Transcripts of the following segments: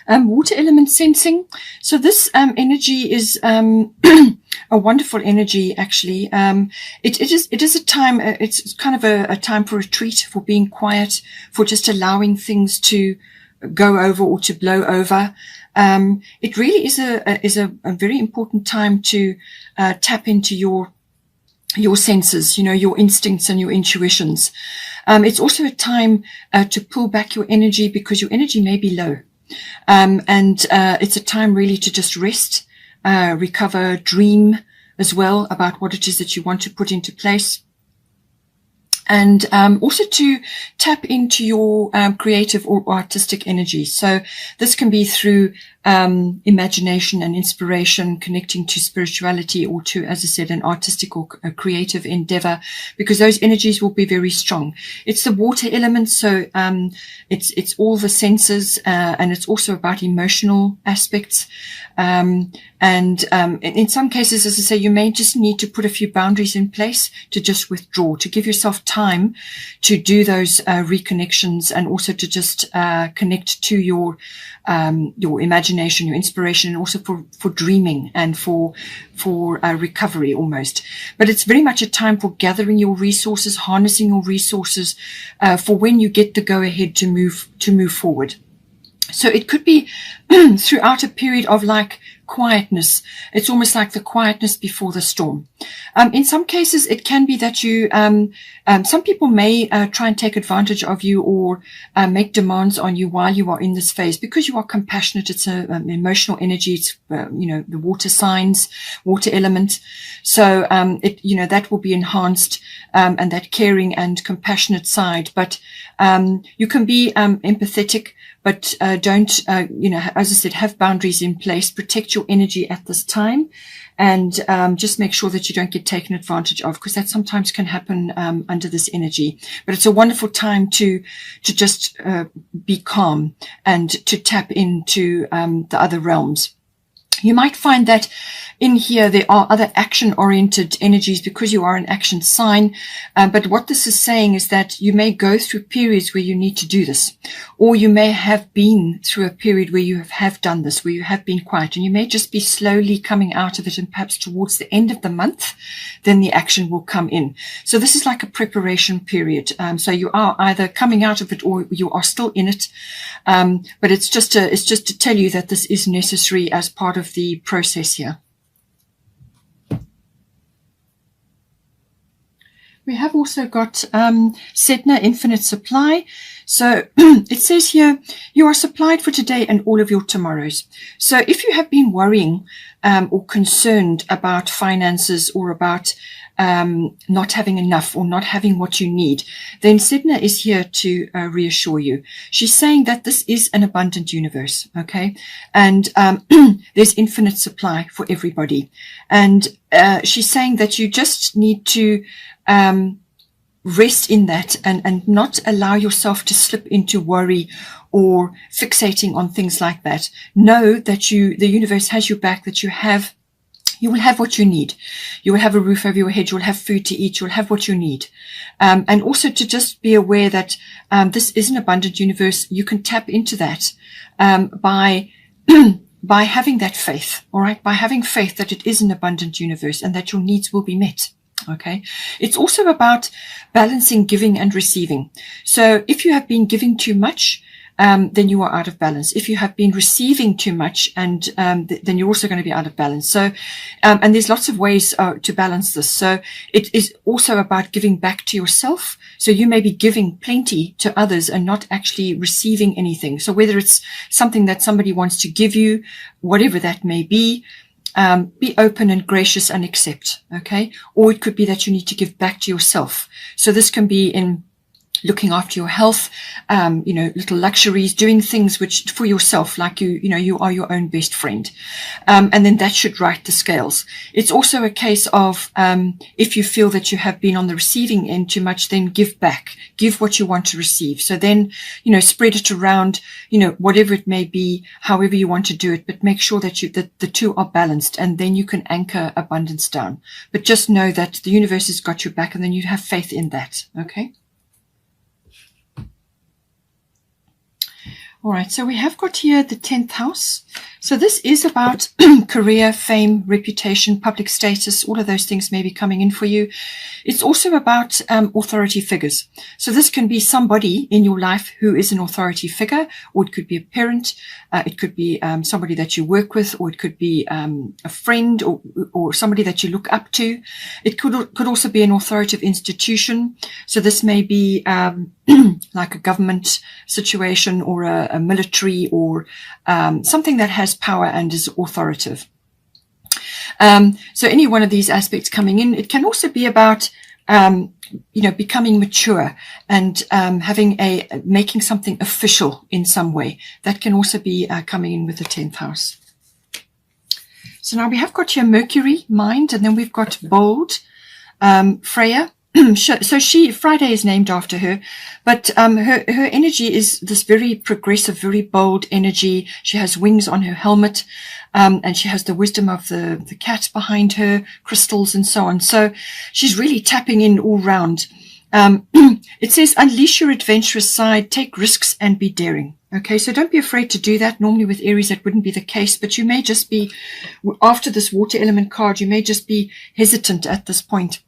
Water element sensing. So this energy is a wonderful energy, actually. It is a time, it's kind of a time for retreat, for being quiet, for just allowing things to go over or to blow over. It really is a very important time to tap into your senses, your instincts and your intuitions. It's also a time to pull back your energy, because your energy may be low. And it's a time really to just rest, recover, dream as well about what it is that you want to put into place. And also to tap into your creative or artistic energy. So this can be through imagination and inspiration, connecting to spirituality, or to, as I said, an artistic or a creative endeavor, because those energies will be very strong. It's the water element, so it's all the senses, and it's also about emotional aspects. And in some cases, as I say, you may just need to put a few boundaries in place to just withdraw, to give yourself time to do those reconnections, and also to just connect to your imagination, your inspiration, and also for dreaming and for recovery almost. But it's very much a time for gathering your resources, harnessing your resources for when you get the go ahead to move forward. So it could be throughout a period of like quietness. It's almost like the quietness before the storm. In some cases, it can be that you, some people may try and take advantage of you, or make demands on you while you are in this phase, because you are compassionate. It's an emotional energy. It's, the water signs, water element. So, that will be enhanced, and that caring and compassionate side. But, you can be, empathetic, but, don't, as I said, have boundaries in place, protect your energy at this time, and just make sure that you don't get taken advantage of, because that sometimes can happen under this energy. But it's a wonderful time to just be calm and to tap into the other realms. You might find that in here there are other action-oriented energies, because you are an action sign. But what this is saying is that you may go through periods where you need to do this, or you may have been through a period where you have done this, where you have been quiet, and you may just be slowly coming out of it, and perhaps towards the end of the month, then the action will come in. So this is like a preparation period. So you are either coming out of it, or you are still in it. But it's just to tell you that this is necessary as part of the process here. We have also got Sedna Infinite Supply. So it says here, you are supplied for today and all of your tomorrows. So if you have been worrying or concerned about finances, or about not having enough, or not having what you need, then Sedna is here to reassure you. She's saying that this is an abundant universe, okay? And there's infinite supply for everybody. And she's saying that you just need to rest in that, and not allow yourself to slip into worry or fixating on things like that. Know that the universe has your back, that you will have what you need. You will have a roof over your head. You will have food to eat. You will have what you need. And also to just be aware that this is an abundant universe. You can tap into that by having that faith, all right? By having faith that it is an abundant universe, and that your needs will be met. Okay. It's also about balancing giving and receiving. So if you have been giving too much, then you are out of balance. If you have been receiving too much, and then you're also going to be out of balance. So, and there's lots of ways to balance this. So it is also about giving back to yourself. So you may be giving plenty to others and not actually receiving anything. So whether it's something that somebody wants to give you, whatever that may be open and gracious and accept. Okay. Or it could be that you need to give back to yourself. So this can be in looking after your health, little luxuries, doing things which for yourself, like you are your own best friend. And then that should right the scales. It's also a case of, if you feel that you have been on the receiving end too much, then give back, give what you want to receive. So then, spread it around, whatever it may be, however you want to do it, but make sure that the two are balanced, and then you can anchor abundance down. But just know that the universe has got your back, and then you have faith in that. Okay. All right, so we have got here the 10th house. So this is about career, fame, reputation, public status, all of those things may be coming in for you. It's also about authority figures. So this can be somebody in your life who is an authority figure, or it could be a parent, it could be somebody that you work with, or it could be a friend or somebody that you look up to. It could also be an authoritative institution. So this may be like a government situation or a military or something that has power and is authoritative. So any one of these aspects coming in. It can also be about becoming mature and making something official in some way. That can also be coming in with the 10th house. So now we have got here Mercury, mind, and then we've got bold, Freya. So Friday is named after her, but her energy is this very progressive, very bold energy. She has wings on her helmet, and she has the wisdom of the cat behind her, crystals and so on. So she's really tapping in all round. It says, unleash your adventurous side, take risks and be daring. Okay, so don't be afraid to do that. Normally with Aries, that wouldn't be the case, but you may just be, after this water element card, you may just be hesitant at this point.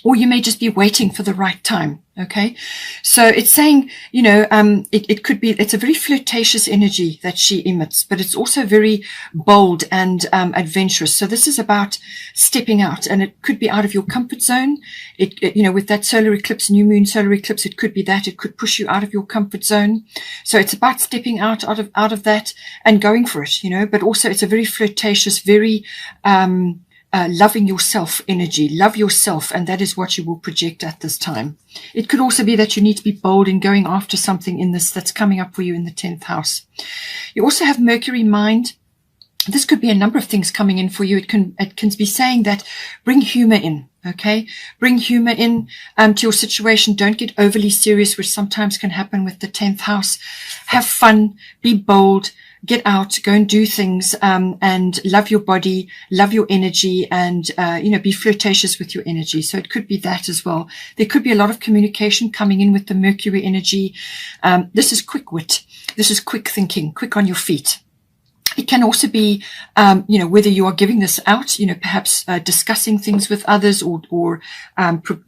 Or you may just be waiting for the right time. Okay. So it's saying, it could be, it's a very flirtatious energy that she emits, but it's also very bold and adventurous. So this is about stepping out, and it could be out of your comfort zone. With that solar eclipse, new moon solar eclipse, it could be that it could push you out of your comfort zone. So it's about stepping out of that and going for it, but also it's a very flirtatious, very, loving yourself energy. Love yourself, and that is what you will project at this time. It could also be that you need to be bold in going after something in this that's coming up for you in the 10th house. You also have Mercury, mind. This could be a number of things coming in for you. It can be saying that bring humor in. Okay, bring humor in to your situation. Don't get overly serious, which sometimes can happen with the 10th house. Have fun, be bold, get out, go and do things, and love your body, love your energy, and be flirtatious with your energy. So it could be that as well. There could be a lot of communication coming in with the Mercury energy. This is quick wit. This is quick thinking, quick on your feet. It can also be, whether you are giving this out, perhaps discussing things with others or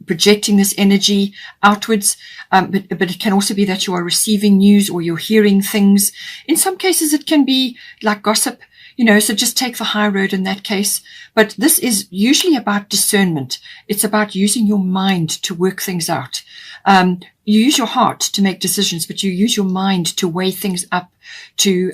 projecting this energy outwards. But it can also be that you are receiving news or you're hearing things. In some cases, it can be like gossip, so just take the high road in that case. But this is usually about discernment. It's about using your mind to work things out. You use your heart to make decisions, but you use your mind to weigh things up, to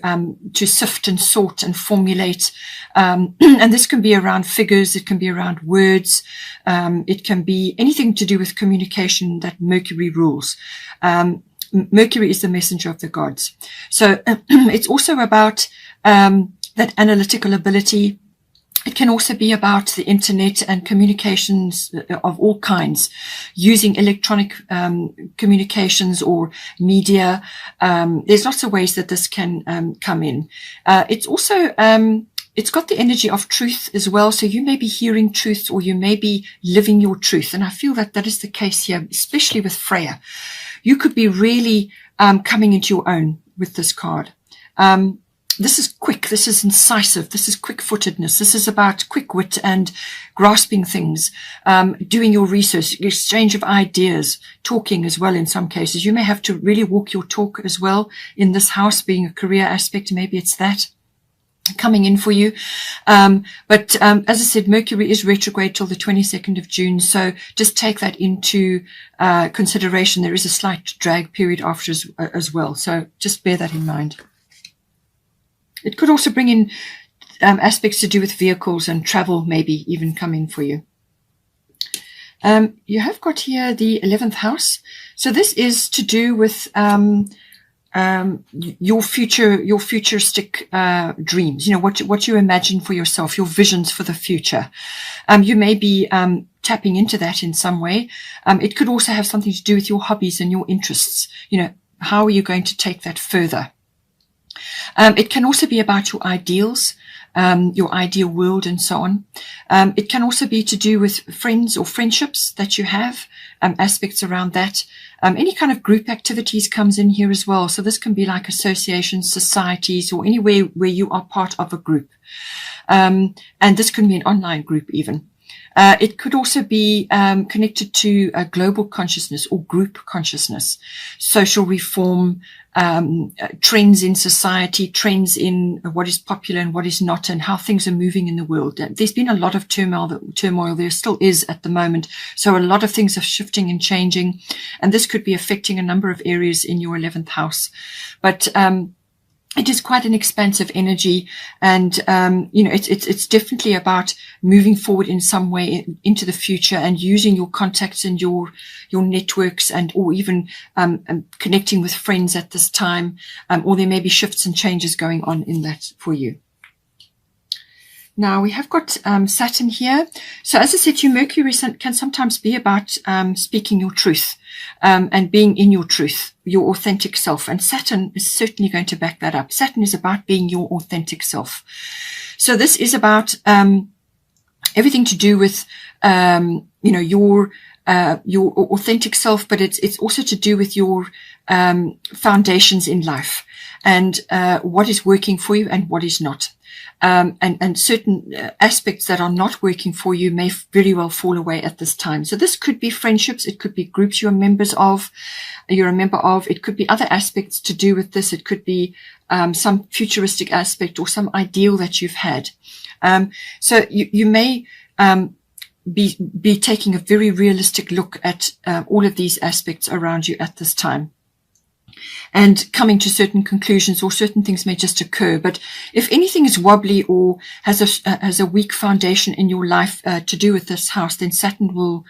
sift and sort and formulate. And this can be around figures. It can be around words. It can be anything to do with communication that Mercury rules. Mercury is the messenger of the gods. So it's also about that analytical ability. It can also be about the internet and communications of all kinds, using electronic communications or media. There's lots of ways that this can come in. It's also it's got the energy of truth as well. So you may be hearing truth, or you may be living your truth. And I feel that that is the case here, especially with Freya. You could be really coming into your own with this card. This is quick. This is incisive. This is quick-footedness. This is about quick wit and grasping things, doing your research, exchange of ideas, talking as well in some cases. You may have to really walk your talk as well in this house, being a career aspect. Maybe it's that coming in for you. But as I said, Mercury is retrograde till the 22nd of June. So just take that into consideration. There is a slight drag period after as well. So just bear that in mind. It could also bring in aspects to do with vehicles and travel, maybe even come in for you. You have got here the 11th house. So this is to do with your futuristic dreams. What you imagine for yourself, your visions for the future. You may be tapping into that in some way. It could also have something to do with your hobbies and your interests. How are you going to take that further? It can also be about your ideals. your ideal world, and so on. It can also be to do with friends or friendships that you have, aspects around that. Any kind of group activities comes in here as well. So this can be like associations, societies, or anywhere where you are part of a group. And this can be an online group even. It could also be connected to a global consciousness or group consciousness, social reform, trends in society, trends in what is popular and what is not, and how things are moving in the world. There's been a lot of turmoil. There still is at the moment. So a lot of things are shifting and changing, and this could be affecting a number of areas in your 11th house. But it is quite an expansive energy, and it's definitely about moving forward in some way into the future, and using your contacts and your networks, and or even connecting with friends at this time, or there may be shifts and changes going on in that for you. Now we have got Saturn here. So as I said to you, Mercury can sometimes be about speaking your truth, and being in your truth, your authentic self. And Saturn is certainly going to back that up. Saturn is about being your authentic self. So this is about everything to do with your authentic self, but it's also to do with your foundations in life, and what is working for you and what is not. And certain aspects that are not working for you may very well fall away at this time. So this could be friendships. It could be groups you're a member of. It could be other aspects to do with this. It could be some futuristic aspect or some ideal that you've had. So you may be taking a very realistic look at all of these aspects around you at this time, and coming to certain conclusions, or certain things may just occur. But if anything is wobbly or has a weak foundation in your life to do with this house, then Saturn will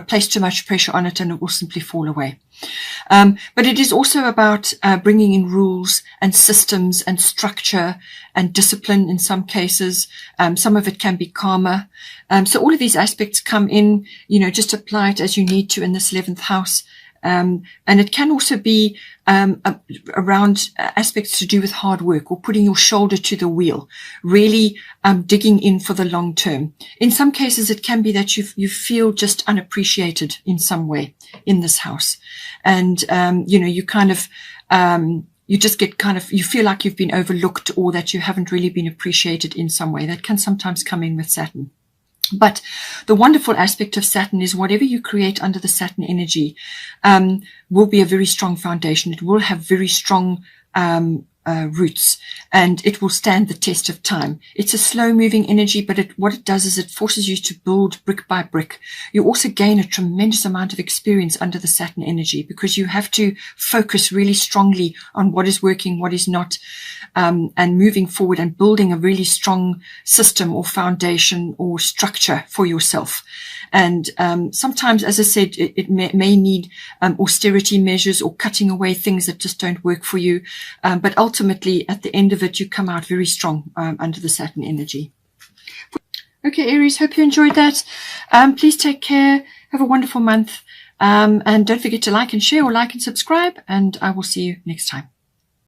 place too much pressure on it, and it will simply fall away. But it is also about bringing in rules and systems and structure and discipline in some cases. Some of it can be karma. So all of these aspects come in, just apply it as you need to in this 11th house. And it can also be around aspects to do with hard work, or putting your shoulder to the wheel, really digging in for the long term. In some cases, it can be that you feel just unappreciated in some way in this house, and you kind of you just get you feel like you've been overlooked, or that you haven't really been appreciated in some way. That can sometimes come in with Saturn. But the wonderful aspect of Saturn is whatever you create under the Saturn energy will be a very strong foundation. It will have very strong roots, and it will stand the test of time. It's a slow moving energy, but what it does is it forces you to build brick by brick. You also gain a tremendous amount of experience under the Saturn energy, because you have to focus really strongly on what is working, what is not, and moving forward and building a really strong system or foundation or structure for yourself. And sometimes, as I said, it may need austerity measures, or cutting away things that just don't work for you. But ultimately, at the end of it, you come out very strong under the Saturn energy. Okay, Aries, hope you enjoyed that. Please take care. Have a wonderful month. And don't forget to like and share, or like and subscribe. And I will see you next time.